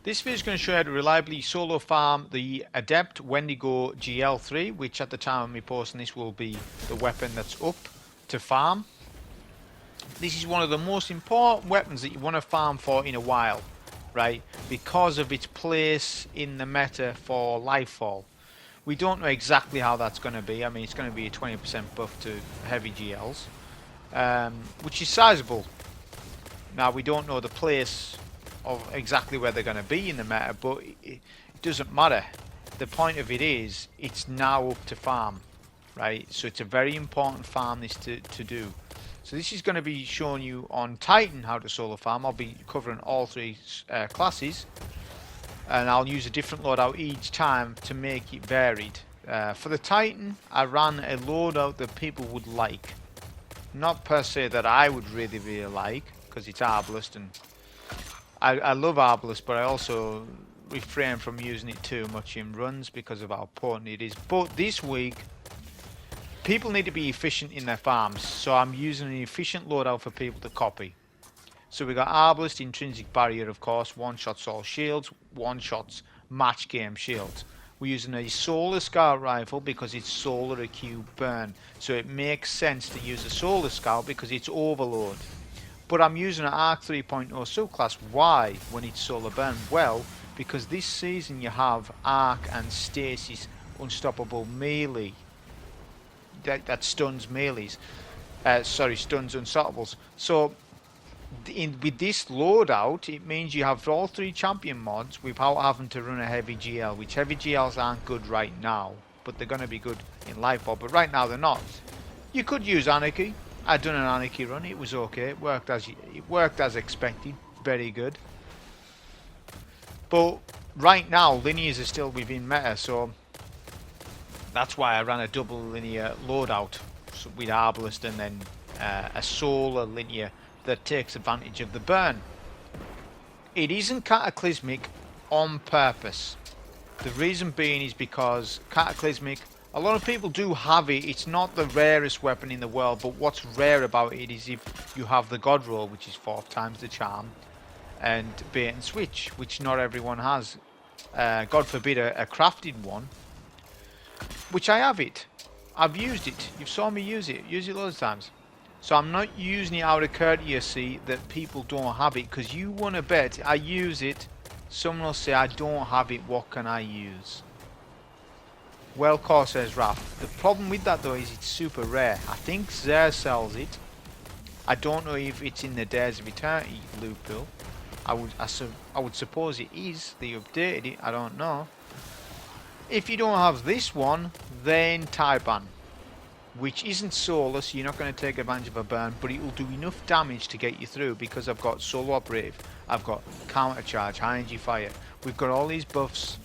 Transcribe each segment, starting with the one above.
This video is going to show you how to reliably solo farm the Adept Wendigo GL3, which at the time of me posting this will be the weapon that's up to farm. This is one of the most important weapons that you want to farm for in a while, right? Because of its place in the meta for Nightfall. We don't know exactly how that's going to be. I mean, it's going to be a 20% buff to heavy GLs, which is sizable. Now, we don't know the place of exactly where they're going to be in the meta, but it doesn't matter. The point of it is, it's now up to farm, right? So it's a very important farm this to do. So this is going to be showing you on Titan how to solo farm. I'll be covering all three classes, and I'll use a different loadout each time to make it varied. For the Titan, I ran a loadout that people would like. Not per se that I would really like, because it's Arbalest, and I love Arbalest, but I also refrain from using it too much in runs because of how potent it is. But this week, people need to be efficient in their farms, so I'm using an efficient loadout for people to copy. So we got Arbalest, Intrinsic Barrier, of course, one-shots all shields, one-shots match game shields. We're using a Solar Scout rifle because it's Solar Acute Burn, so it makes sense to use a Solar Scout because it's Overload. But I'm using an Arc 3.0 subclass. Why when it's Solar Burn? Well, because this season you have Arc and Stasis Unstoppable Melee. That stuns melees. Stuns Unstoppables. So with this loadout, it means you have all three champion mods without having to run a heavy GL, which heavy GLs aren't good right now, but they're going to be good in Nightfall. But right now they're not. You could use Anarchy. I'd done an Anarchy run, it was okay, it worked as expected, very good. But right now linears are still within meta, so that's why I ran a double linear loadout with Arbalest and then a solar linear that takes advantage of the burn. It isn't cataclysmic on purpose. The reason being is because cataclysmic, a lot of people do have it. It's not the rarest weapon in the world, but what's rare about it is if you have the God roll, which is 4 times the charm, and bait and switch, which not everyone has. God forbid a crafted one, which I have it. I've used it. You've saw me use it loads of times. So I'm not using it out of courtesy that people don't have it, because you want to bet I use it, someone will say I don't have it, what can I use? Well, Corsair's Seraph. The problem with that though is it's super rare. I think Xer sells it. I don't know if it's in the Days of Eternity loot pool. I would suppose it is. They updated it. I don't know. If you don't have this one, then Taipan, which isn't solar, so you're not going to take advantage of a burn, but it will do enough damage to get you through because I've got solo operative, I've got counter charge, high energy fire. We've got all these buffs.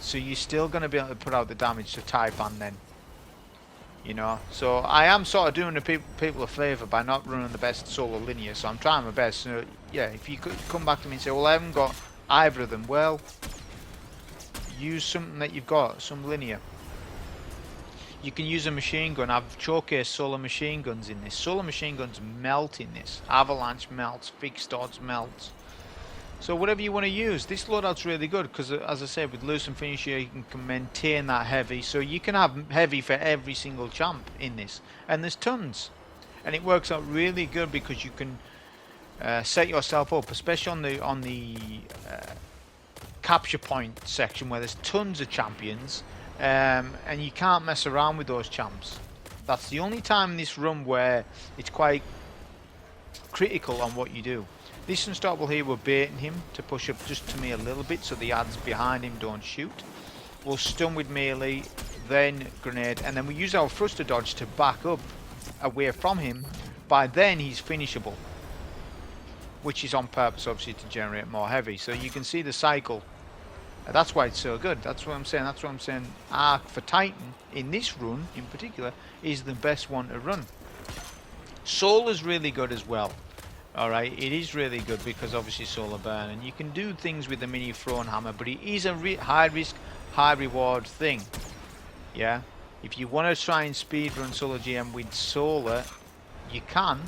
So you're still going to be able to put out the damage to Taipan then. You know, so I am sort of doing the people a favour by not running the best solo linear, so I'm trying my best. So yeah, if you could come back to me and say, well, I haven't got either of them, well, use something that you've got, some linear. You can use a machine gun. I've showcased solar machine guns in this. Solar machine guns melt in this. Avalanche melts, fixed odds melts. So whatever you want to use, this loadout's really good because, as I said, with loose and finisher you can maintain that heavy. So you can have heavy for every single champ in this, and there's tons, and it works out really good because you can set yourself up, especially on the capture point section where there's tons of champions, and you can't mess around with those champs. That's the only time in this run where it's quite critical on what you do. This Unstoppable here, we're baiting him to push up just to me a little bit so the ads behind him don't shoot. We'll stun with melee, then grenade, and then we use our thruster dodge to back up away from him. By then he's finishable, which is on purpose obviously to generate more heavy. So you can see the cycle. That's why it's so good. That's what I'm saying. That's what I'm saying. Arc for Titan in this run in particular is the best one to run. Solar's really good as well. Alright, it is really good because obviously solar burn, and you can do things with the mini thrown hammer, but it is a high risk, high reward thing. Yeah, if you want to try and speedrun solo GM with solar, you can.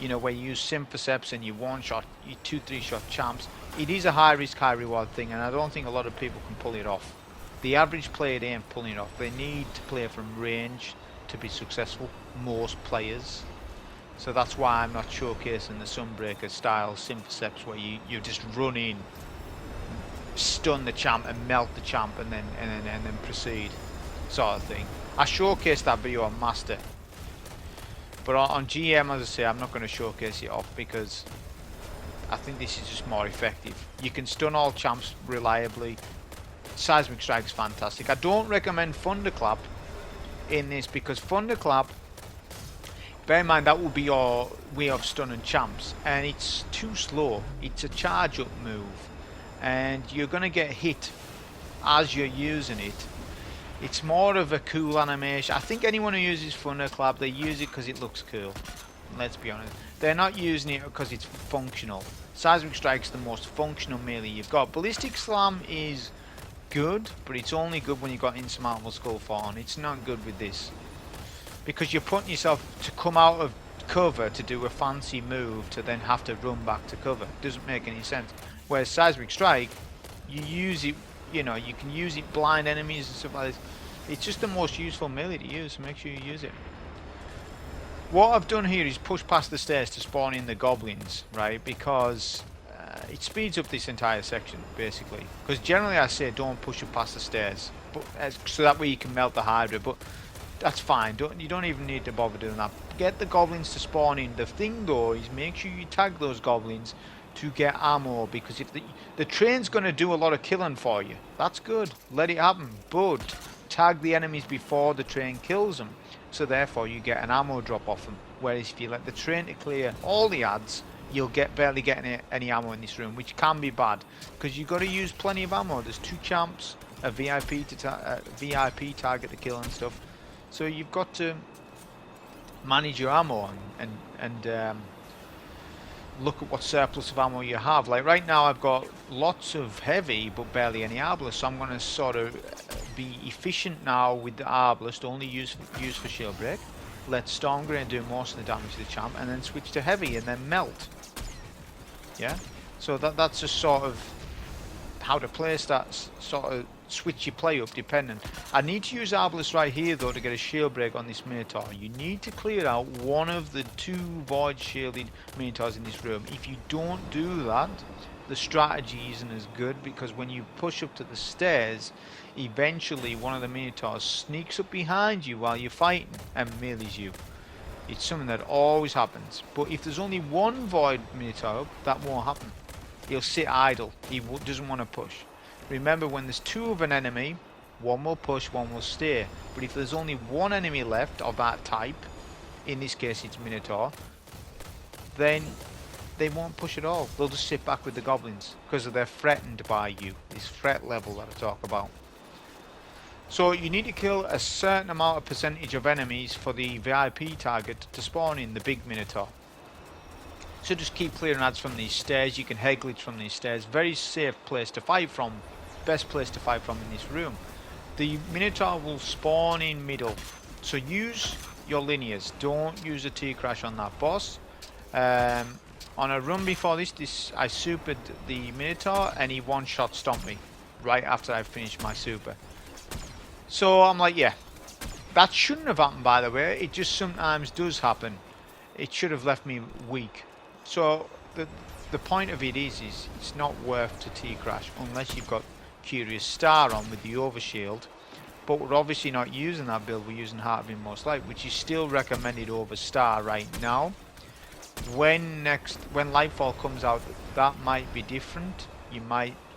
you know, where you use Synthoceps and you one-shot, you 2-3 shot champs. It is a high risk, high reward thing, and I don't think a lot of people can pull it off. The average player ain't pulling it off. They need to play from range to be successful, most players. So that's why I'm not showcasing the Sunbreaker style Synthoceps where you just run in, stun the champ and melt the champ and then proceed, sort of thing. I showcased that video on Master, but on GM, as I say, I'm not going to showcase it off because I think this is just more effective. You can stun all champs reliably. Seismic Strike is fantastic. I don't recommend Thunderclap in this because Thunderclap, bear in mind, that will be your way of stunning champs, and it's too slow. It's a charge up move, and you're going to get hit as you're using it. It's more of a cool animation. I think anyone who uses Thunderclap, they use it because it looks cool. Let's be honest. They're not using it because it's functional. Seismic Strike's the most functional melee you've got. Ballistic Slam is good, but it's only good when you've got Insurmountable Skullfort on. It's not good with this, because you're putting yourself to come out of cover to do a fancy move to then have to run back to cover. Doesn't make any sense. Whereas Seismic Strike, you use it, you know, you can use it blind enemies and stuff like this. It's just the most useful melee to use, so make sure you use it. What I've done here is push past the stairs to spawn in the goblins, right? Because it speeds up this entire section, basically. Because generally I say don't push up past the stairs, but so that way you can melt the Hydra. But that's fine. You don't even need to bother doing that. Get the goblins to spawn in. The thing though is make sure you tag those goblins to get ammo, because if the train's going to do a lot of killing for you, that's good. Let it happen. But tag the enemies before the train kills them, so therefore you get an ammo drop off them. Whereas if you let the train to clear all the ads, you'll barely get any ammo in this room, which can be bad because you've got to use plenty of ammo. There's 2 champs, a VIP VIP target to kill and stuff, so you've got to manage your ammo and look at what surplus of ammo you have. Like right now I've got lots of heavy but barely any Arbalest, so I'm going to sort of be efficient now with the Arbalest, only use for shield break, let Stormgrain do most of the damage to the champ, and then switch to heavy and then melt. Yeah, so that's just sort of how to play stats, sort of switch your play up depending. I need to use Arbalest right here though to get a shield break on this Minotaur. You need to clear out one of the 2 void shielded Minotaurs in this room. If you don't do that, the strategy isn't as good, because when you push up to the stairs, eventually one of the Minotaurs sneaks up behind you while you're fighting and melees you. It's something that always happens. But if there's only one void Minotaur, that won't happen. He'll sit idle. He doesn't want to push. Remember, when there's 2 of an enemy, one will push, one will stay. But if there's only one enemy left of that type, in this case it's Minotaur, then they won't push at all. They'll just sit back with the goblins because they're threatened by you. This threat level that I talk about. So you need to kill a certain amount of percentage of enemies for the VIP target to spawn in the big Minotaur. So just keep clearing ads from these stairs. You can head glitch from these stairs. Very safe place to fight from. Best place to fight from in this room. The Minotaur will spawn in middle. So use your linears. Don't use a T-Crash on that boss. On a run before this I supered the Minotaur and he one-shot stomped me right after I finished my super. So I'm like, yeah, that shouldn't have happened, by the way. It just sometimes does happen. It should have left me weak. So the point of it is it's not worth to T-Crash unless you've got Curious Star on with the overshield. But we're obviously not using that build. We're using Heart of Inmost Light, which is still recommended over Star right now. When Nightfall comes out, that might be different.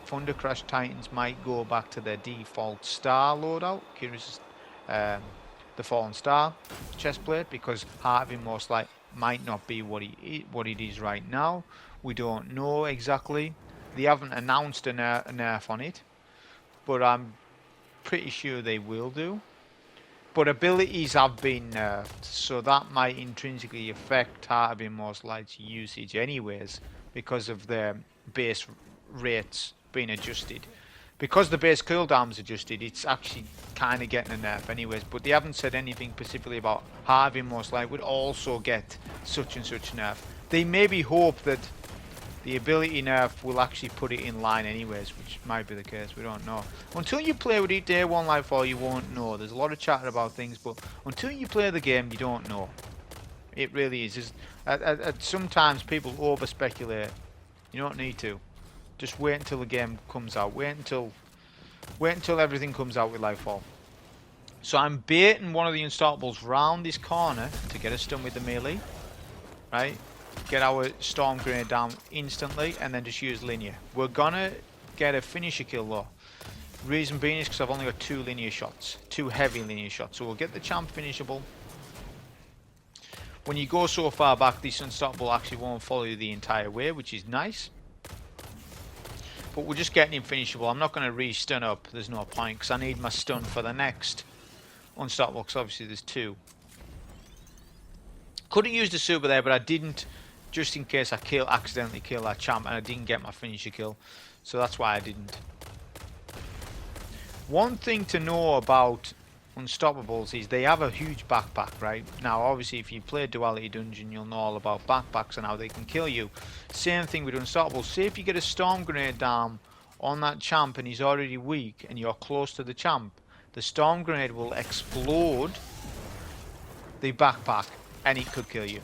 Thundercrash Titans might go back to their default Star loadout, Curious, the Fallen Star chestplate, because Heart of Inmost Light might not be what it is right now. We don't know exactly. They haven't announced a nerf on it, but I'm pretty sure they will do. But abilities have been nerfed, so that might intrinsically affect Heart of Inmost Light's usage anyways, because of their base rates being adjusted. Because the base cooldown's adjusted, it's actually kind of getting a nerf anyways, but they haven't said anything specifically about Heart of Inmost Light would also get such and such nerf. They maybe hope that the ability nerf will actually put it in line anyways, which might be the case, we don't know. Until you play with it day one Nightfall, you won't know. There's a lot of chatter about things, but until you play the game, you don't know. It really is. Sometimes people over speculate. You don't need to. Just wait until the game comes out. Wait until everything comes out with Nightfall. So I'm baiting one of the unstoppables round this corner to get a stun with the melee. Right? Get our Storm Grenade down instantly and then just use linear. We're gonna get a finisher kill though. Reason being is because I've only got 2 linear shots. 2 heavy linear shots. So we'll get the champ finishable. When you go so far back, this unstoppable actually won't follow you the entire way, which is nice. But we're just getting him finishable. I'm not going to re-stun up. There's no point because I need my stun for the next unstoppable because obviously there's 2. Could have used a super there, but I didn't, just in case I accidentally kill that champ and I didn't get my finisher kill. So that's why I didn't. One thing to know about unstoppables is they have a huge backpack, right? Now obviously if you play Duality Dungeon you'll know all about backpacks and how they can kill you. Same thing with unstoppables. Say if you get a storm grenade down on that champ and he's already weak and you're close to the champ, the storm grenade will explode the backpack and it could kill you.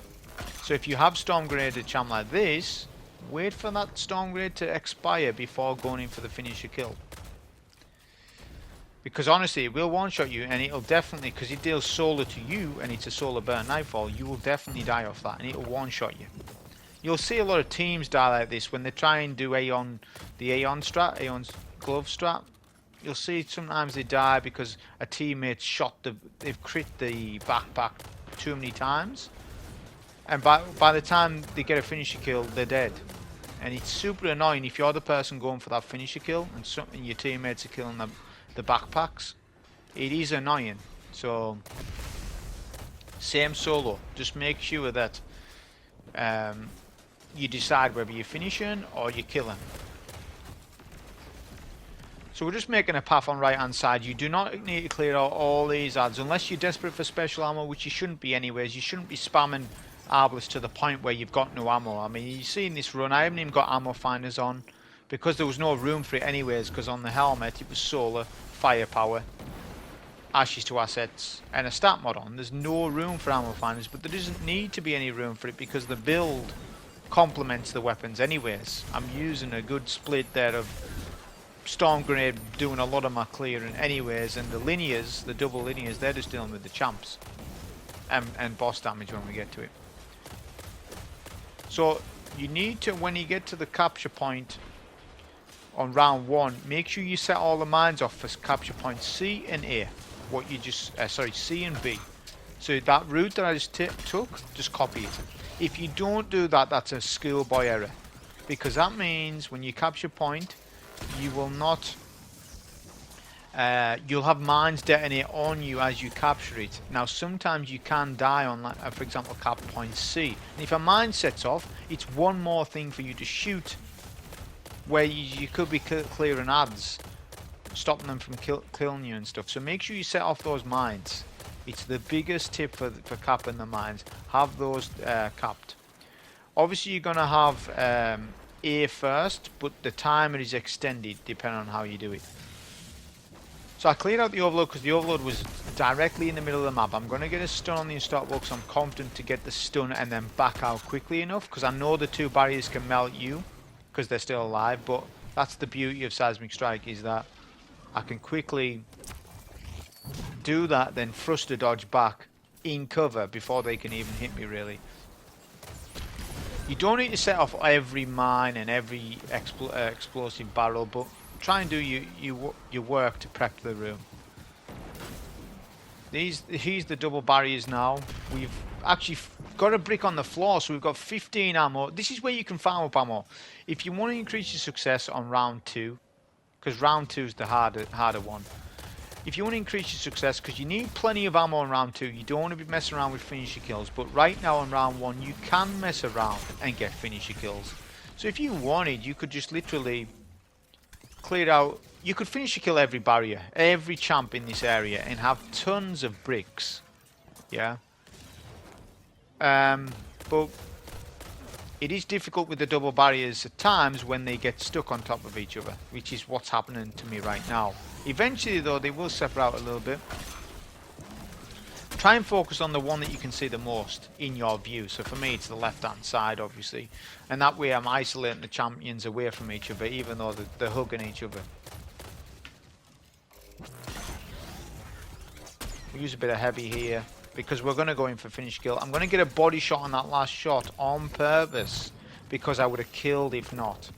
So if you have storm grenade a champ like this, wait for that storm grenade to expire before going in for the finisher kill. Because honestly, it will one-shot you, and it'll definitely, because it deals solar to you, and it's a solar burn Nightfall, you will definitely die off that, and it'll one-shot you. You'll see a lot of teams die like this when they try and do the Aeon's glove strat. You'll see sometimes they die because a teammate they've crit the backpack too many times, and by the time they get a finisher kill, they're dead. And it's super annoying if you're the person going for that finisher kill, and your teammates are killing the backpacks. It is annoying. So same solo, just make sure that you decide whether you're finishing or you're killing. So we're just making a path on right hand side. You do not need to clear out all these ads unless you're desperate for special ammo, which you shouldn't be anyways. You shouldn't be spamming Arbalest to the point where you've got no ammo. I mean, you see in this run I haven't even got ammo finders on because there was no room for it anyways, because on the helmet it was solar, firepower, ashes to assets and a stat mod on. There's no room for ammo finders, but there doesn't need to be any room for it because the build complements the weapons anyways. I'm using a good split there of Storm Grenade doing a lot of my clearing anyways, and the linears, the double linears, they're just dealing with the champs and boss damage when we get to it. So you need to, when you get to the capture point on round 1, make sure you set all the mines off for capture points C and A. What you just, C and B. So that route that I just took, just copy it. If you don't do that, that's a schoolboy error. Because that means when you capture point, you will not, you'll have mines detonate on you as you capture it. Now sometimes you can die on, like, for example, cap point C. And if a mine sets off, it's one more thing for you to shoot where you could be clearing ads, stopping them from killing you and stuff. So make sure you set off those mines. It's the biggest tip for capping the mines. Have those capped. Obviously you're going to have A first, but the timer is extended depending on how you do it. So I cleared out the overload because the overload was directly in the middle of the map. I'm going to get a stun on the unstoppable because I'm confident to get the stun and then back out quickly enough, because I know the 2 barriers can melt you because they're still alive. But that's the beauty of Seismic Strike, is that I can quickly do that, then thruster dodge back in cover before they can even hit me really. You don't need to set off every mine and every explosive barrel, but try and do your work to prep the room. Here's the double barriers now. We've actually got a brick on the floor, so we've got 15 ammo. This is where you can farm up ammo. If you want to increase your success on round 2, because round 2 is the harder one. If you want to increase your success, because you need plenty of ammo in round 2, you don't want to be messing around with finisher kills. But right now on round 1, you can mess around and get finisher kills. So if you wanted, you could just literally clear out. You could finisher kill every barrier, every champ in this area, and have tons of bricks. Yeah. But It is difficult with the double barriers at times when they get stuck on top of each other, which is what's happening to me right now. Eventually though, they will separate out a little bit. Try and focus on the one that you can see the most in your view. So for me it's the left hand side obviously, and that way I'm isolating the champions away from each other even though they're hugging each other. We'll use a bit of heavy here because we're going to go in for finish kill. I'm going to get a body shot on that last shot on purpose because I would have killed if not.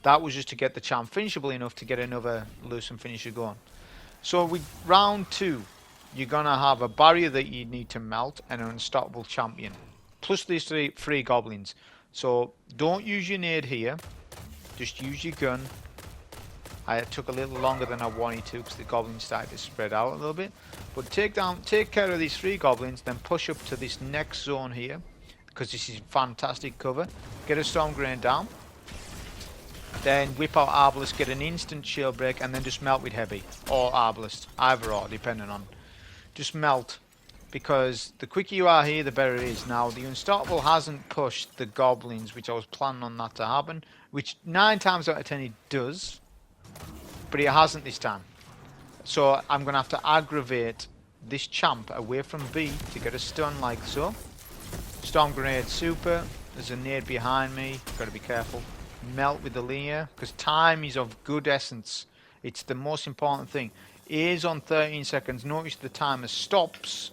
That was just to get the champ finishable enough to get another loosen finisher going. So with round 2, you're going to have a barrier that you need to melt and an unstoppable champion. Plus these three goblins. So don't use your nade here. Just use your gun. I took a little longer than I wanted to because the goblins started to spread out a little bit. But take care of these 3 goblins, then push up to this next zone here because this is fantastic cover. Get a storm grenade down. Then whip out Arbalest, get an instant shield break, and then just melt with heavy or Arbalest, either or, depending on. Just melt, because the quicker you are here, the better it is. Now, the unstoppable hasn't pushed the goblins, which I was planning on that to happen, which 9 times out of 10 it does, but it hasn't this time. So I'm going to have to aggravate this champ away from B to get a stun like so. Storm grenade super. There's a nade behind me. Got to be careful. Melt with the linear, because time is of good essence. It's the most important thing. A is on 13 seconds. Notice the timer stops.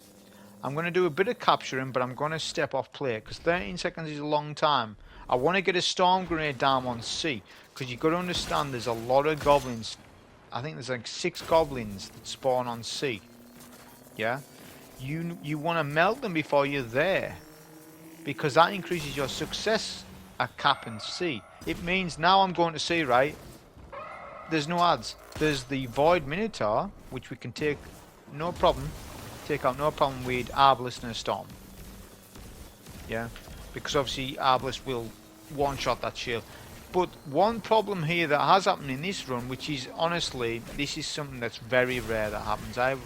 I'm going to do a bit of capturing, but I'm going to step off play because 13 seconds is a long time. I want to get a storm grenade down on C because you've got to understand there's a lot of goblins. I think there's like 6 goblins that spawn on C. Yeah? You want to melt them before you're there because that increases your success at capping C. It means now I'm going to C, right? There's no ads. There's the Void Minotaur, which we can take no problem. Take out no problem with Arbalest and a Storm. Yeah? Because obviously Arbalest will one-shot that shield. But one problem here that has happened in this run, which is honestly, this is something that's very rare that happens. I've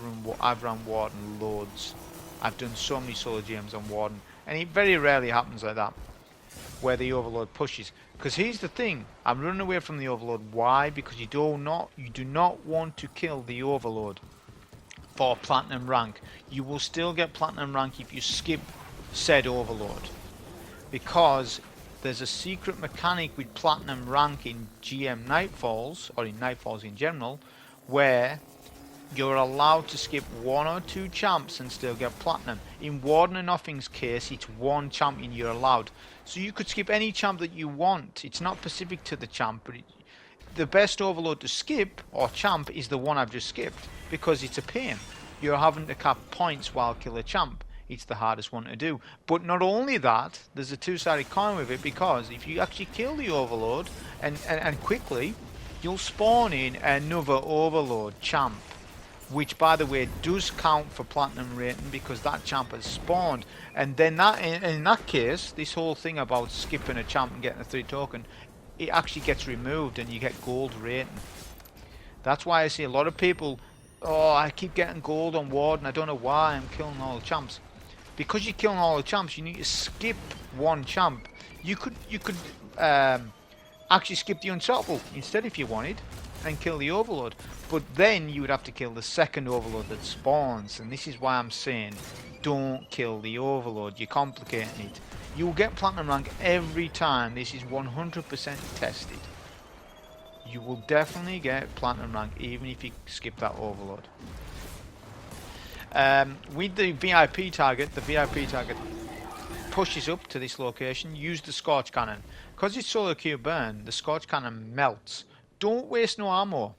run Warden loads. I've done so many solo GMs on Warden, and it very rarely happens like that, where the Overlord pushes. Because here's the thing, I'm running away from the Overlord. Why? Because you do not want to kill the Overlord for Platinum rank. You will still get Platinum rank if you skip said Overlord. Because there's a secret mechanic with Platinum rank in GM Nightfalls, or in Nightfalls in general, where you're allowed to skip 1 or 2 champs and still get Platinum. In Warden and Nothing's case, it's 1 champion you're allowed. So you could skip any champ that you want. It's not specific to the champ, but the best Overlord to skip, or champ, is the one I've just skipped, because it's a pain. You're having to cap points while kill a champ. It's the hardest one to do. But not only that, there's a 2-sided coin with it, because if you actually kill the Overlord and quickly, you'll spawn in another Overlord champ, which by the way does count for Platinum rating because that champ has spawned. And then that in that case, this whole thing about skipping a champ and getting a 3 token, it actually gets removed and you get gold rating. That's why I see a lot of people, oh, I keep getting gold on Warden, I don't know why, I'm killing all the champs. Because you're killing all the champs, you need to skip 1 champ. You could actually skip the Unstoppable instead if you wanted, and kill the Overlord. But then you would have to kill the second Overlord that spawns, and this is why I'm saying don't kill the Overlord. You're complicating it. You'll get Platinum rank every time. This is 100% tested. You will definitely get Platinum rank even if you skip that Overlord. With the VIP target pushes up to this location. Use the Scorch Cannon. Because it's solo Q burn, the Scorch Cannon melts. Don't waste no ammo.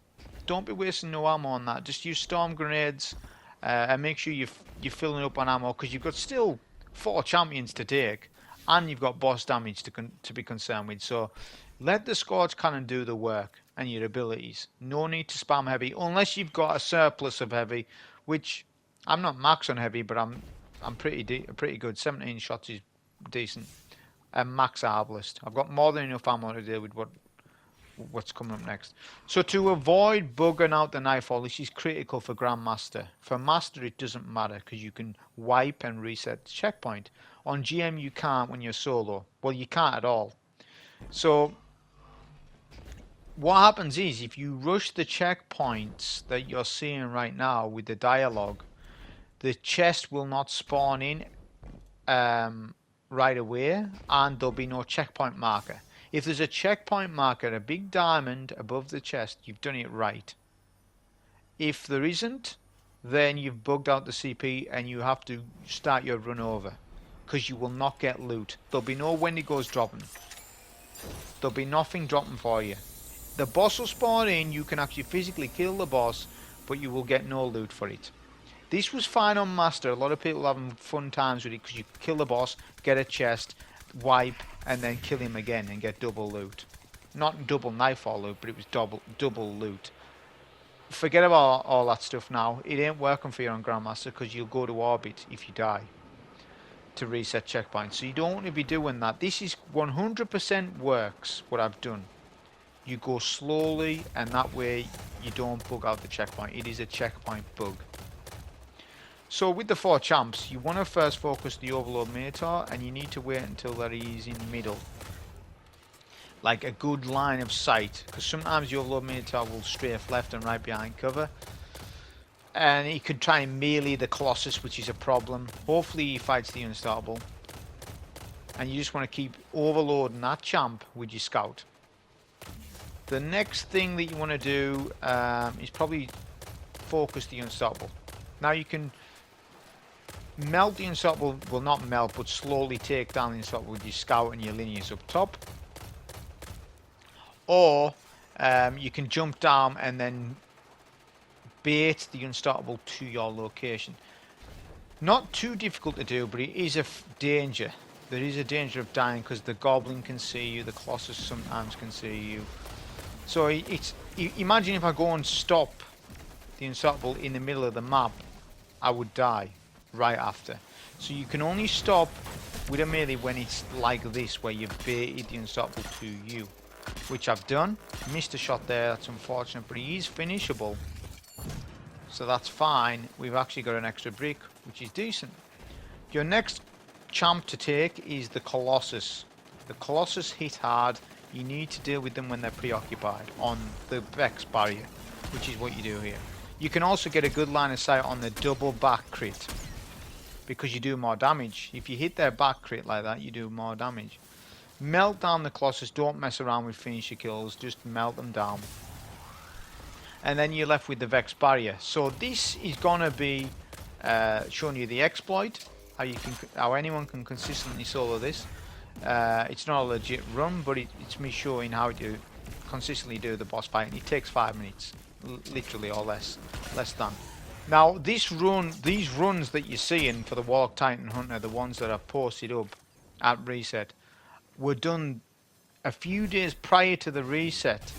Don't be wasting no ammo on that. Just use storm grenades and make sure you're filling up on ammo, because you've got still 4 champions to take and you've got boss damage to be concerned with. So let the Scorch Cannon do the work and your abilities. No need to spam heavy unless you've got a surplus of heavy, which I'm not max on heavy, but I'm pretty good. 17 shots is decent. And max Arbalest. I've got more than enough ammo to deal with what's coming up next. So to avoid bugging out the Nightfall, this is critical for Grandmaster. For Master it doesn't matter because you can wipe and reset the checkpoint. On GM you can't when you're solo. Well, you can't at all. So what happens is if you rush the checkpoints that you're seeing right now with the dialogue, the chest will not spawn in right away, and there'll be no checkpoint marker. If there's a checkpoint marker, a big diamond above the chest, you've done it right. If there isn't, then you've bugged out the CP and you have to start your run over, because you will not get loot. There'll be no Wendigos dropping. There'll be nothing dropping for you. The boss will spawn in, you can actually physically kill the boss, but you will get no loot for it. This was fine on Master. A lot of people having fun times with it because you kill the boss, get a chest, wipe, and then kill him again and get double loot. Not double Nightfall loot, but it was double loot. Forget about all that stuff now. It ain't working for you on Grandmaster because you'll go to orbit if you die to reset checkpoints. So you don't want to be doing that. This is 100% works, what I've done. You go slowly and that way you don't bug out the checkpoint. It is a checkpoint bug. So with the 4 champs, you want to first focus the Overlord Minotaur and you need to wait until that he's in the middle. Like a good line of sight, because sometimes the Overlord Minotaur will strafe left and right behind cover. And he could try and melee the Colossus, which is a problem. Hopefully he fights the Unstoppable. And you just want to keep overloading that champ with your scout. The next thing that you want to do is probably focus the Unstoppable. Now you can melt the Unstoppable, well not melt, but slowly take down the Unstoppable with your scout and your linears up top. Or you can jump down and then bait the Unstoppable to your location. Not too difficult to do, but it is a danger. There is a danger of dying because the Goblin can see you, the Colossus sometimes can see you. So it's imagine if I go and stop the Unstoppable in the middle of the map, I would die right after. So you can only stop with a melee when it's like this, where you've baited the Unstoppable to you. Which I've done. Missed a shot there, that's unfortunate, but he is finishable. So that's fine. We've actually got an extra brick, which is decent. Your next champ to take is the Colossus. The Colossus hit hard. You need to deal with them when they're preoccupied on the Vex barrier, which is what you do here. You can also get a good line of sight on the double back crit, because you do more damage. If you hit their back crit like that, you do more damage. Melt down the Colossus, don't mess around with finisher kills, just melt them down. And then you're left with the Vex barrier. So this is gonna be showing you the exploit, how anyone can consistently solo this. It's not a legit run, but it's me showing how to consistently do the boss fight, and it takes 5 minutes, literally, or less than. Now these runs that you're seeing for the Warlock Titan Hunter, the ones that are posted up at reset, were done a few days prior to the reset.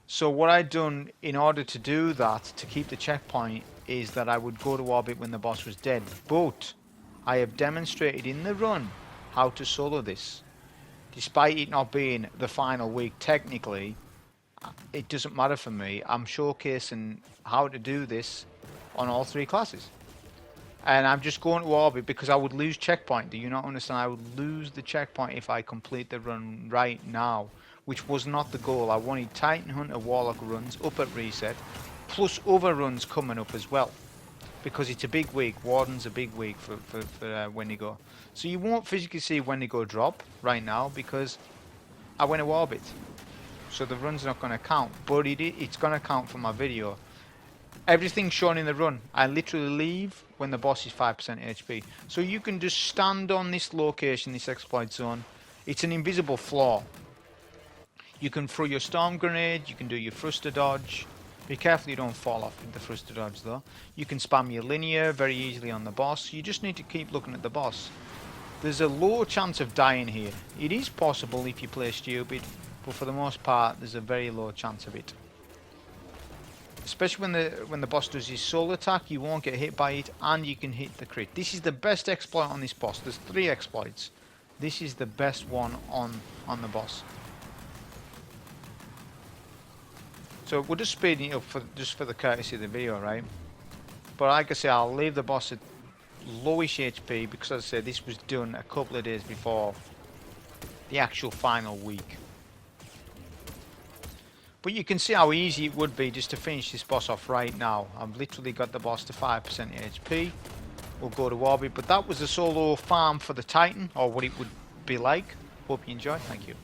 So what I'd done in order to do that, to keep the checkpoint, is that I would go to orbit when the boss was dead. But I have demonstrated in the run how to solo this. Despite it not being the final week technically, it doesn't matter for me. I'm showcasing how to do this on all 3 classes. And I'm just going to orbit because I would lose checkpoint. Do you not understand? I would lose the checkpoint if I complete the run right now, which was not the goal. I wanted Titan Hunter Warlock runs up at reset, plus other runs coming up as well, because it's a big week. Warden's a big week for Wendigo. So you won't physically see Wendigo drop right now because I went to orbit. So the run's not going to count, but it's going to count for my video. Everything's shown in the run. I literally leave when the boss is 5% HP. So you can just stand on this location, this exploit zone. It's an invisible floor. You can throw your storm grenade, you can do your thruster dodge. Be careful you don't fall off with the thruster dodge though. You can spam your linear very easily on the boss. You just need to keep looking at the boss. There's a low chance of dying here. It is possible if you play stupid, but for the most part there's a very low chance of it. Especially when the boss does his soul attack, you won't get hit by it, and you can hit the crit. This is the best exploit on this boss. There's 3 exploits. This is the best one on the boss. So we're just speeding it up just for the courtesy of the video, right? But like I say, I'll leave the boss at lowish HP because, as I said, this was done a couple of days before the actual final week. But you can see how easy it would be just to finish this boss off right now. I've literally got the boss to 5% HP. We'll go to orbit, but that was a solo farm for the Titan, or what it would be like. Hope you enjoy. Thank you.